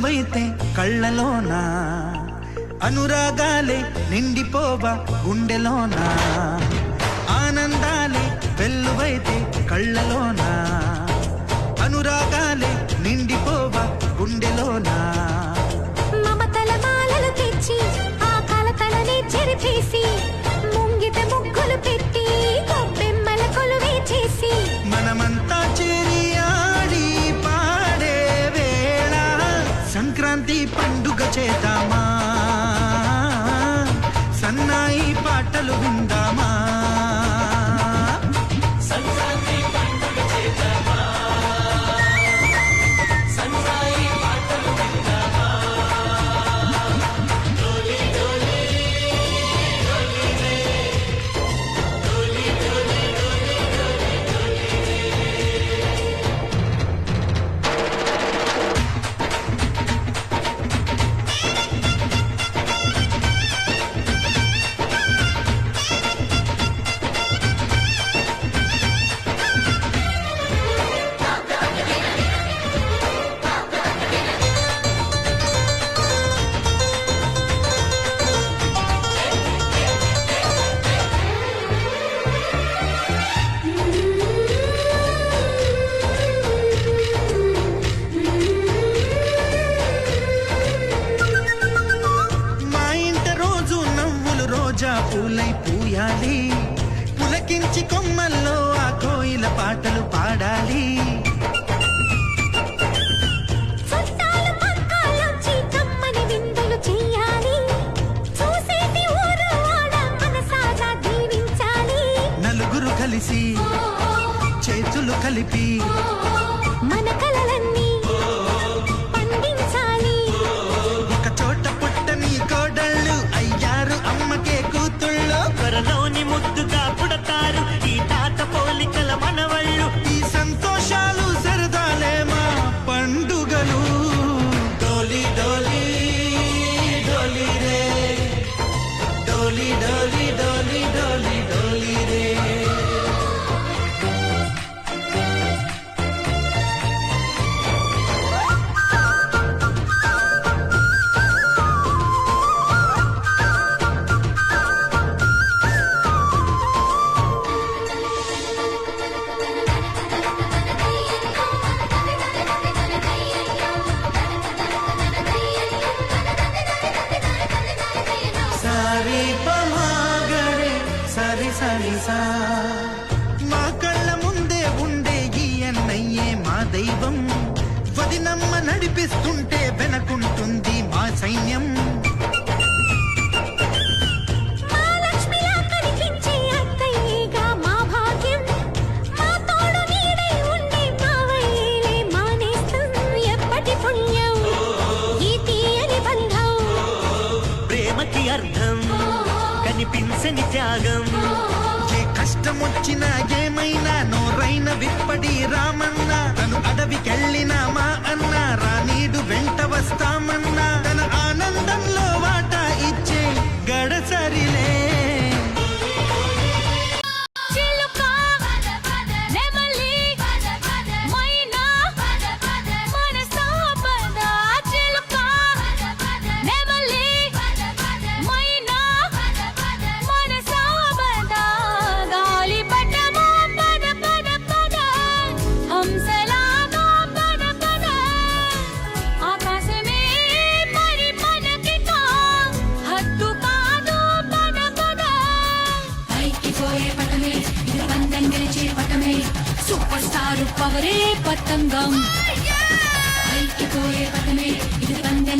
వెల్లువైతే కళ్ళలోనా అనురాగాలే నిండిపోవా గుండెలోనా ఆనందాలే వెల్లువైతే కళ్ళలోనా అనురాగాలే నిండిపోవా గుండెలోనా మమతల మాలలు తెచ్చి ఆ కలతలనే చెరిపేసి ముంగిట ముగ్గులు పెట్టి కొబ్బెమ్మల కొలువే చేసి మనమంతా చేరి ఆడి పాడే వేళ సంక్రాంతి పండుగ చేద్దామా సన్నాయి పాటలు విందామా పూలై పూయాలి పులకించి కొమ్మల్లో ఆ కోయిల పాటలు పాడాలి నలుగురు కలిసి చేతులు కలిపి మన కలలన్నీ పండించాలి ఒక చోట పుట్టని కోడళ్ళు అయ్యారు అమ్మకే కూతుళ్ళు త్వరలోని ముద్దుగా పుడతారు ఈ తాత పోలికల మనవళ్ళు ఈ సంతోషాలు సరదాలే మా పండుగలు డోలి డోలి డోలి రే డోలి డోలి డోలి డోలి డోలి రే మా కళ్ళ ముందే ఉండే ఈ అన్నయ్యే మా దైవం వదినమ్మ నడిపిస్తుంటే వెనకుంటుంది మా సైన్యం ప్రేమకి అర్థం కనిపించని త్యాగం కష్టమొచ్చినా ఏమైనా నోరైన విప్పడి రామన్నా తను అడవికెళ్ళినా మా అన్న రానీడు వెంట వస్తామన్నా తన ఆనందంలో వాటా ఇచ్చే గడసరిలే సూపర్ స్టార్ పవరే పతంగం పైకి పోయే పటమే